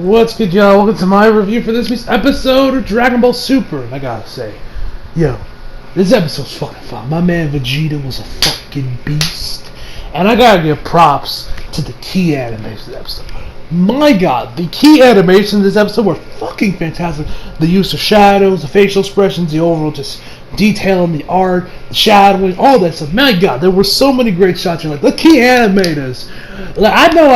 What's good, y'all? Welcome to my review for this week's episode of Dragon Ball Super. And I gotta say, yo, this episode's fucking fun. My man Vegeta was a fucking beast. And I gotta give props to the key animations of the episode. My god, the key animations of this episode were fucking fantastic. The use of shadows, the facial expressions, the overall just detail in the art, the shadowing, all that stuff. My god, there were so many great shots. You're like, the key animators. Like, I know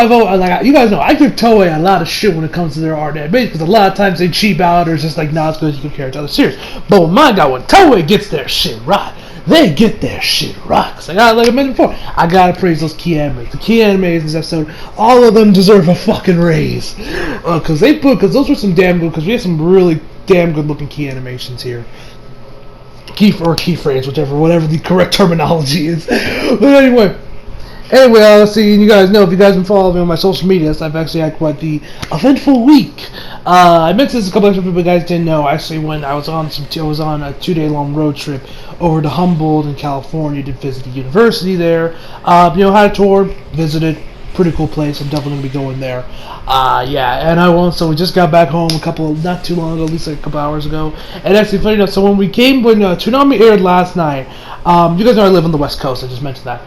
you guys know, I give Toei a lot of shit when it comes to their art animation, because a lot of times they cheap out or it's just like not as good as you compare it to other series. But my god, when Toei gets their shit right, they get their shit right. Cause like I mentioned before, I gotta praise those key animators. The key animators in this episode, all of them deserve a fucking raise. Cause those were some damn good, cause we have some really damn good looking key animations here. Key frames, whatever the correct terminology is. But anyway, let's see. You guys know, if you guys been following me on my social media, I've actually had quite the eventful week. I mentioned this a couple of people, you guys didn't know. Actually, when I was on a 2-day-long road trip over to Humboldt in California to visit the university there. Had a tour, visited. Pretty cool place. I'm definitely gonna be going there. So we just got back home not too long ago, at least like a couple hours ago. And actually, funny enough, so when Toonami aired last night, you guys know I live on the West Coast. I just mentioned that.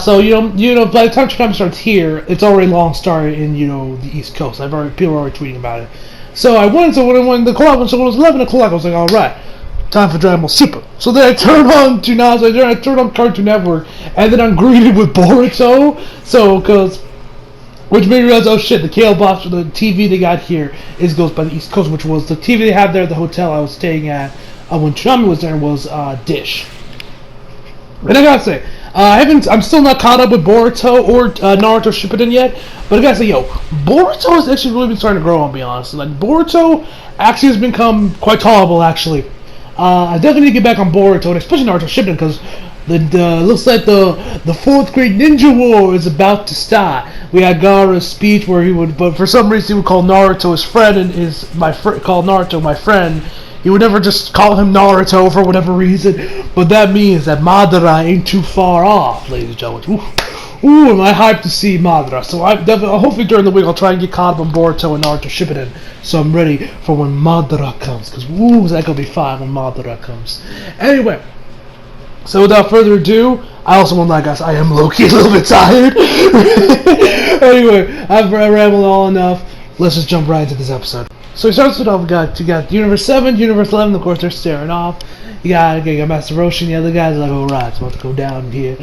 So by the time Toonami starts here, it's already long started in the East Coast. People are already tweeting about it. So I went. So when the clock, when it was 11 o'clock, I was like, all right, time for Dragon Ball Super. So then I turned on Toonami, I turned on Cartoon Network, and then I'm greeted with Boruto. Which made me realize, oh shit, the cable box for the TV they got here goes by the East Coast, which was the TV they had there at the hotel I was staying at when Toonami was there was Dish. And I gotta say, I'm still not caught up with Boruto or Naruto Shippuden yet, but I gotta say, Boruto has actually really been starting to grow, I'll be honest. Like, Boruto actually has become quite tolerable, actually. I definitely need to get back on Boruto, and especially Naruto Shippuden, because looks like the fourth great ninja war is about to start. We had Gaara's speech where but for some reason he would call Naruto his friend, and call Naruto my friend. He would never just call him Naruto for whatever reason, but that means that Madara ain't too far off, ladies and gentlemen. Ooh, am I hyped to see Madara? So hopefully during the week I'll try and get caught up on Boruto and Naruto Shippuden, so I'm ready for when Madara comes, because is that gonna be fun when Madara comes. Anyway, so without further ado, I also want to let guys, I am low-key a little bit tired. Anyway, I've rambled all enough. Let's just jump right into this episode. So it starts with we got Universe 7, Universe 11, of course they're staring off. You got Master Roshi and the other guys are like, alright, it's about to go down here.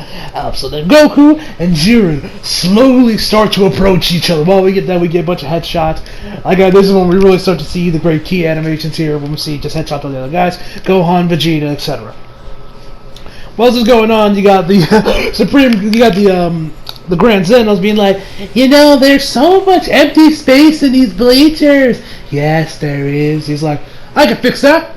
So then Goku and Jiren slowly start to approach each other. While we get that, we get a bunch of headshots. This is when we really start to see the great key animations here, when we see just headshots of the other guys, Gohan, Vegeta, etc. While this is going on, you got the the Grand Sentinels being like, there's so much empty space in these bleachers. Yes, there is. He's like, I can fix that.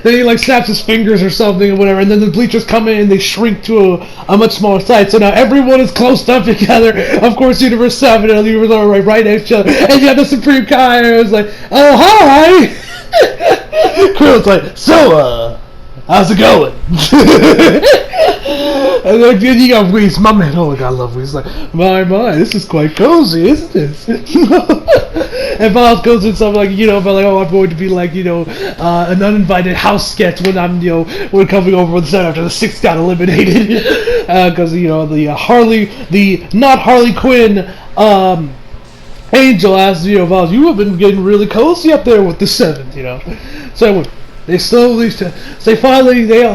Then he snaps his fingers or something or whatever, and then the bleachers come in and they shrink to a much smaller size. So now everyone is close up together. Of course, Universe 7 and Universe are right next to each other. And you have the Supreme Kai, and it's like, oh, hi! Krill's like, so, how's it going? And then you got Whis, my man. Oh my god, I love Whis. He's like, my, this is quite cozy, isn't it? And Miles goes in something like, I'm going to be an uninvited house guest when I'm, when coming over the set after the 6 got eliminated. Because, the not Harley Quinn, Angel asks, Miles, you have been getting really cozy up there with the 7th, So anyway, they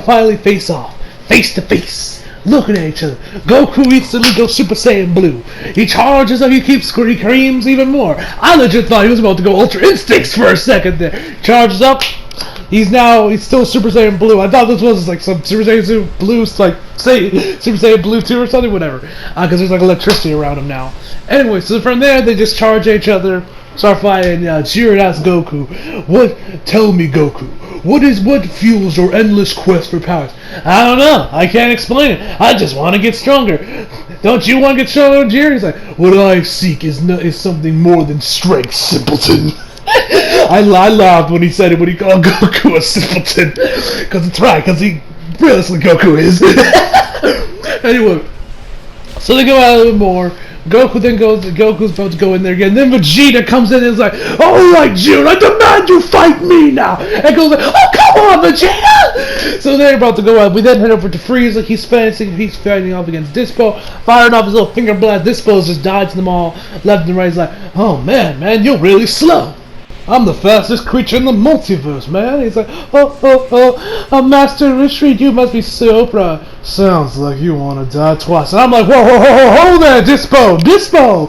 finally face off, face to face, looking at each other. Goku instantly goes Super Saiyan Blue. He charges up, he keeps screams even more. I legit thought he was about to go Ultra Instincts for a second there. Charges up. He's still Super Saiyan Blue. I thought this was some Super Saiyan Blue, Super Saiyan Blue 2 or something, whatever. Because there's electricity around him now. Anyway, so from there they just charge each other, start fighting. Jiren asks Goku, tell me Goku, what fuels your endless quest for powers? I don't know. I can't explain it. I just want to get stronger. Don't you want to get stronger, Jiren? He's like, what I seek is something more than strength, simpleton. I laughed when he said it, when he called Goku a simpleton. Because it's right, because realistically Goku is. Anyway, so they go out a little more. Goku's about to go in there again. Then Vegeta comes in and is like, alright, Jiren, I demand you fight me now. And goes like, oh, come on, Vegeta! So they're about to go out. We then head over to Frieza. He's fighting off against Dispo, firing off his little finger blast. Dispo's just dodging them all left and right. He's like, oh man, you're really slow. I'm the fastest creature in the multiverse, man. He's like, oh, Master Retreat, you must be so proud. Sounds like you want to die twice. And I'm like, whoa there, Dispo, Dispo.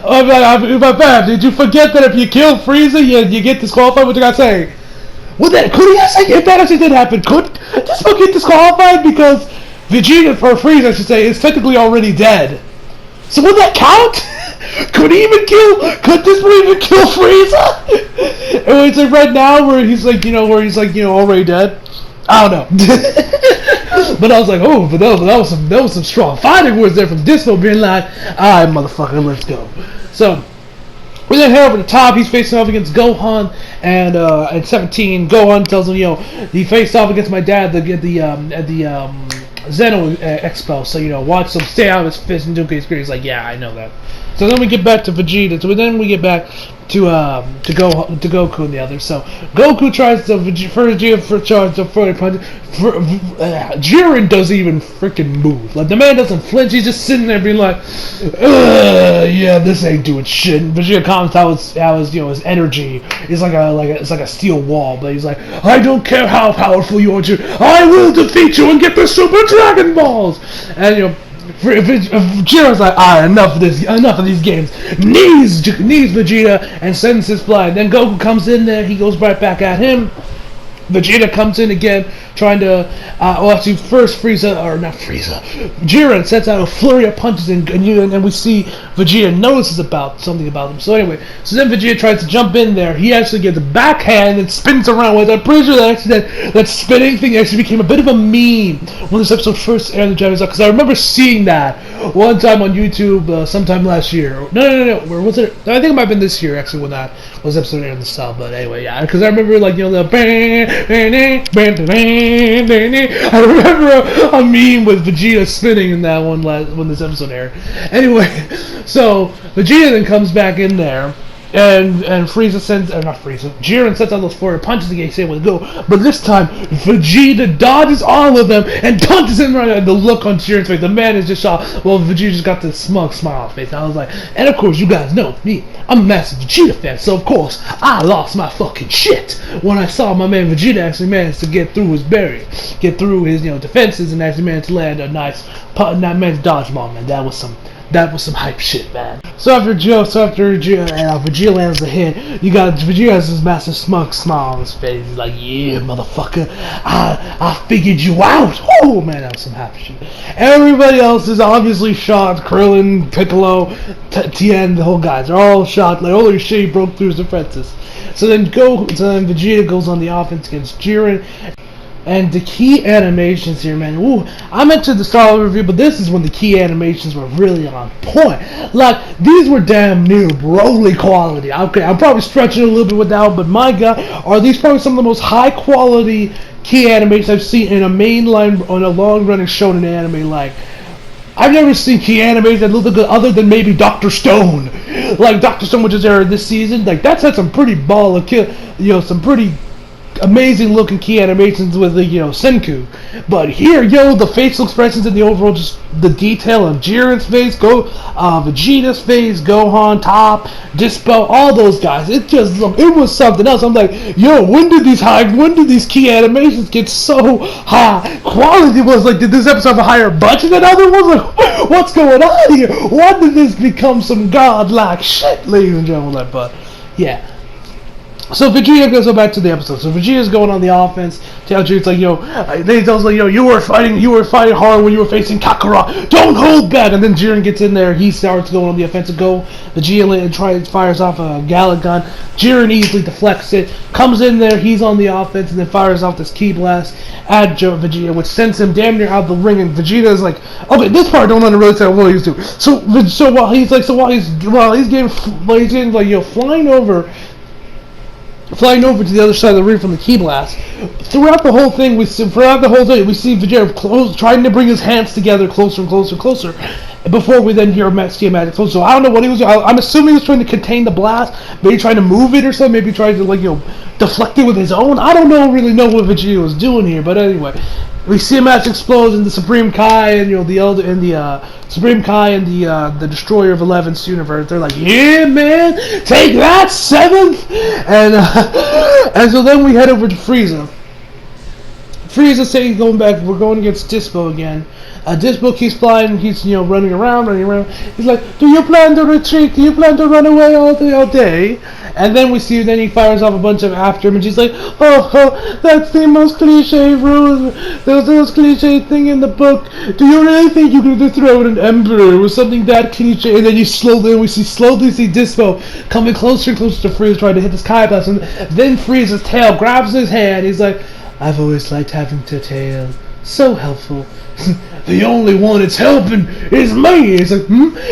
I'm like, my bad. Did you forget that if you kill Frieza, you get disqualified? What you gotta say? Well, then, could he actually, if that actually did happen, could Dispo get disqualified because Vegeta, or Frieza, I should say, is technically already dead? So would that count? Could Dispo even kill Frieza? And it's like right now where he's like, already dead. I don't know. But I was like, oh, but that was some strong fighting words there from Dispo being like, alright, motherfucker, let's go. So we then head over to the top. He's facing off against Gohan, and at 17, Gohan tells him, he faced off against my dad at the Zeno Expo, so watch him stay out of his fist and do his career. He's like, yeah, I know that. So then we get back to Vegeta. So then we get back to Goku and the others. So Goku tries to Jiren doesn't even freaking move. Like the man doesn't flinch. He's just sitting there being like, yeah, this ain't doing shit. And Vegeta comments how his energy is like a steel wall. But he's like, I don't care how powerful you are, I will defeat you and get the Super Dragon Balls. And Jiren's like, enough of these games. Knees Vegeta, and sends his fly. Then Goku comes in there, he goes right back at him. Vegeta comes in again, trying to, first Jiren sets out a flurry of punches, and we see Vegeta notices something about him. So anyway, then Vegeta tries to jump in there. He actually gets a backhand and spins around with it. I'm pretty sure that spinning thing actually became a bit of a meme when this episode first aired in the Japanese, because I remember seeing that one time on YouTube sometime last year. No, where was it? I think it might have been this year, actually, when that was episode aired in the South. But anyway, yeah, because I remember, the I remember a meme with Vegeta spinning in that one when this episode aired. Anyway, so Vegeta then comes back in there, and Jiren sets out those 4 punches against him with go, but this time Vegeta dodges all of them and punches him right at the look on Jiren's face. The man is just shocked. Well, Vegeta just got this smug smile on his face. I was like, and of course you guys know me, I'm a massive Vegeta fan, so of course I lost my fucking shit when I saw my man Vegeta actually managed to get through his barrier, get through his defenses, and actually managed to land a nice dodge bomb, man. That was some hype shit, man. So after Vegeta lands the hit, Vegeta has this massive smug smile on his face. He's like, yeah, motherfucker, I figured you out. Oh man, that was some happy shit. Everybody else is obviously shot. Krillin, Piccolo, Tien, the whole guys are all shot. Like, holy shit, he broke through his defenses. So then Vegeta goes on the offense against Jiren. And the key animations here, man. Ooh, I mentioned the Star Wars review, but this is when the key animations were really on point. Like, these were damn near Broly quality. Okay, I'm probably stretching a little bit with that, but my God, are these probably some of the most high quality key animations I've seen in a mainline, on a long-running shonen anime. Like, I've never seen key animations that look good other than maybe Dr. Stone. Like, Dr. Stone, which is aired this season. Like, that's had some pretty some pretty amazing looking key animations with Senku, but here, the facial expressions and the overall, just the detail of Jiren's face, Vegeta's face, Gohan, Top, Dispo, all those guys, it was something else. I'm like, when did these key animations get so high quality? Did this episode have a higher budget than other ones? Like, what's going on here? Why did this become some godlike shit, ladies and gentlemen? But yeah. So Vegeta goes back to the episode. So Vegeta's going on the offense. Jiren's like, they tells you were fighting hard when you were facing Kakarot. Don't hold back. And then Jiren gets in there. He starts going on the offensive go. Vegeta fires off a Galick Gun. Jiren easily deflects it. Comes in there. He's on the offense and then fires off this Ki Blast at Vegeta, which sends him damn near out the ring. And Vegeta is like, okay, this part I don't really understand what he's doing. So while he's flying over to the other side of the ring from the Ki Blast. Throughout the whole thing, we see Vegeta trying to bring his hands together closer and closer and closer. before we then see a magic explosion. So I don't know what he was doing. I'm assuming he was trying to contain the blast, maybe trying to move it or something, maybe trying to deflect it with his own. I don't really know what Vegeta was doing here, but anyway, we see a magic explosion. The Supreme Kai and the Elder and the Supreme Kai and the Destroyer of 11th universe. They're like, yeah, man, take that, 7th, and so then we head over to Frieza. Frieza saying we're going against Dispo again. Dispo keeps flying, he's running around. He's like, do you plan to retreat? Do you plan to run away all day? And then he fires off a bunch of after him, and she's like, oh, that's the most cliche rule. There's the most cliche thing in the book. Do you really think you could dethrone an emperor with something that cliche? And then we slowly see Dispo coming closer and closer to Frieza, trying to hit this Kai blast, and then Frieza's tail grabs his hand. He's like, I've always liked having a tail. So helpful. The only one it's helping is me. It's like,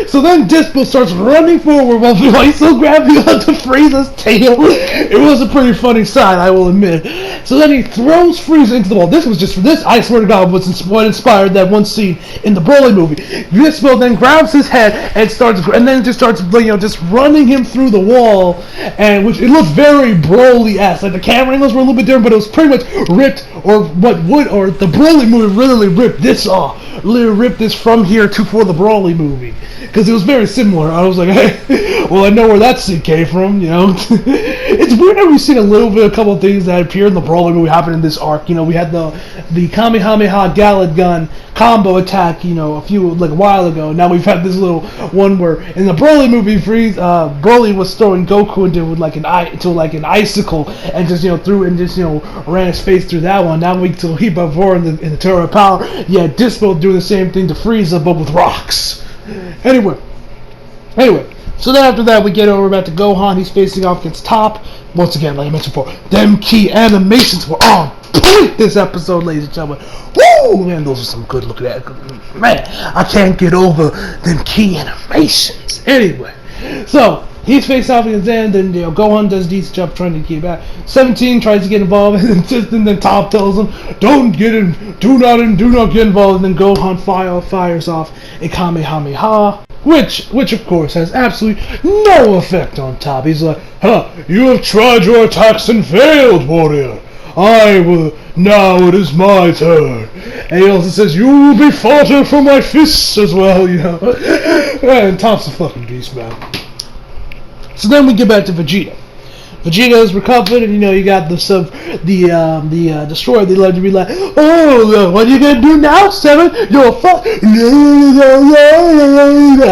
So then Dispo starts running forward while he's still grabbing onto Frieza's tail. It was a pretty funny sight, I will admit. So then he throws Frieza into the wall. This was just for this. I swear to God, was what inspired that one scene in the Broly movie. Dispo then grabs his head and starts just running him through the wall, and which it looked very Broly-esque. Like the camera angles were a little bit different, but it was pretty much ripped, or the Broly movie literally ripped this off. Literally ripped this from here to for the Broly movie, because it was very similar. I was like, hey, well, I know where that scene came from, It's weird how we've seen a couple of things that appear in the Broly movie happen in this arc. We had the Kamehameha Gallet Gun combo attack, a while ago. Now we've had this little one where in the Broly movie, Broly was throwing Goku into an icicle and just ran his face through that one. Now we till he before in the Tower of Power, Dispo doing the same thing to Frieza but with rocks. Anyway. So then after that, we get over back to Gohan. He's facing off against Top. Once again, like I mentioned before, them key animations were on point this episode, ladies and gentlemen. Woo! Man, those are some good looking at. Man, I can't get over them key animations. Anyway, so he's faced off against Zen, then Gohan does decent job trying to keep back. 17 tries to get involved, and then Top tells him, do not get involved, and then Gohan fires off a Kamehameha. Which of course has absolutely no effect on Top. He's like, you have tried your attacks and failed, warrior. Now it is my turn. And he also says, you will be fodder for my fists as well, And Top's a fucking beast, man. So then we get back to Vegeta. Vegeta is recovered, and you got the Destroyer. They love to be like, oh, what are you gonna do now, 7? You're a fuck. I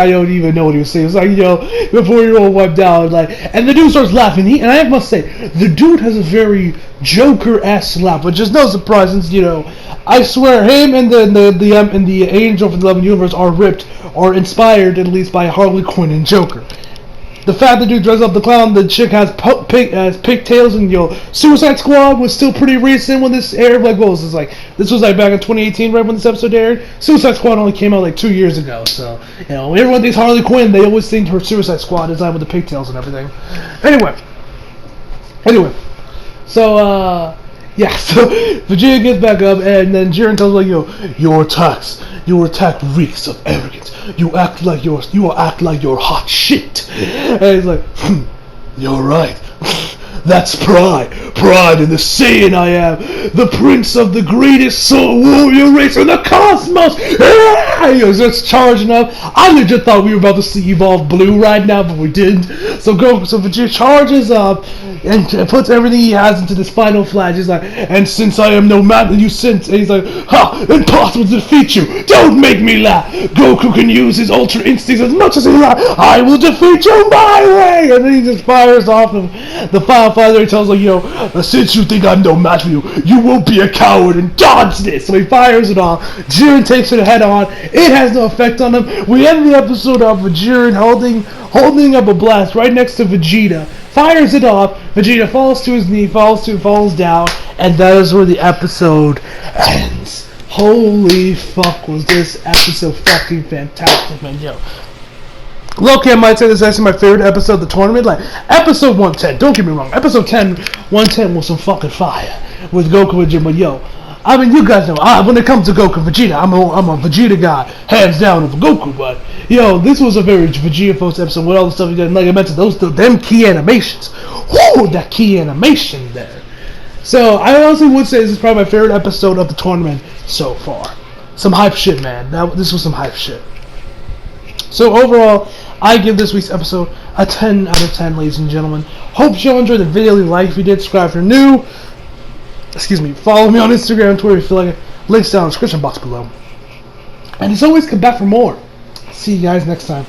don't even know what he was saying. It's like, before you're all wiped out, and the dude starts laughing. And I must say, the dude has a very Joker-esque laugh, which is no surprise since I swear him and the Angel from the 11th Universe are inspired at least by Harley Quinn and Joker. The fact that dude dresses up the clown, the chick has pigtails, and Suicide Squad was still pretty recent when this aired. What was this This was back in 2018, right when this episode aired. Suicide Squad only came out 2 years ago, so everyone thinks Harley Quinn. They always think her Suicide Squad design with the pigtails and everything. Anyway, so so Vegeta gets back up, and then Jiren tells him your attack reeks of arrogance. You act like you're hot shit. And he's like, you're right. That's pride in the Saiyan I am, the prince of the greatest soul warrior race in the cosmos. He was just charging up. I legit thought we were about to see Evolve Blue right now, but we didn't. So Vegeta charges up and puts everything he has into this final flash. He's like, and since I am no man than you since, and he's like, impossible to defeat you. Don't make me laugh. Goku can use his ultra instincts as much as he likes. I will defeat you my way. And then he just fires off of the final fire. He tells since you think I'm no match for you, you won't be a coward and dodge this. So he fires it off. Jiren takes it head on. It has no effect on him. We end the episode off with Jiren holding up a blast right next to Vegeta. Fires it off. Vegeta falls to his knee, falls down, and that is where the episode ends. Holy fuck, was this episode fucking fantastic, man. Loki, I might say this is actually my favorite episode of the tournament. Episode 110, don't get me wrong. Episode 110 was some fucking fire with Goku and Jim. But I mean, you guys know, when it comes to Goku and Vegeta, I'm a Vegeta guy, hands down over Goku, but, yo, this was a very Vegeta-focused episode with all the stuff you did. Like I mentioned, them key animations. Whoo, that key animation there. So, I honestly would say this is probably my favorite episode of the tournament so far. Some hype shit, man. This was some hype shit. So, overall, I give this week's episode a 10 out of 10, ladies and gentlemen. Hope y'all enjoyed the video. Leave a like if you did. Subscribe if you're new. Follow me on Instagram and Twitter if you feel like it. Links down in the description box below. And as always, come back for more. See you guys next time.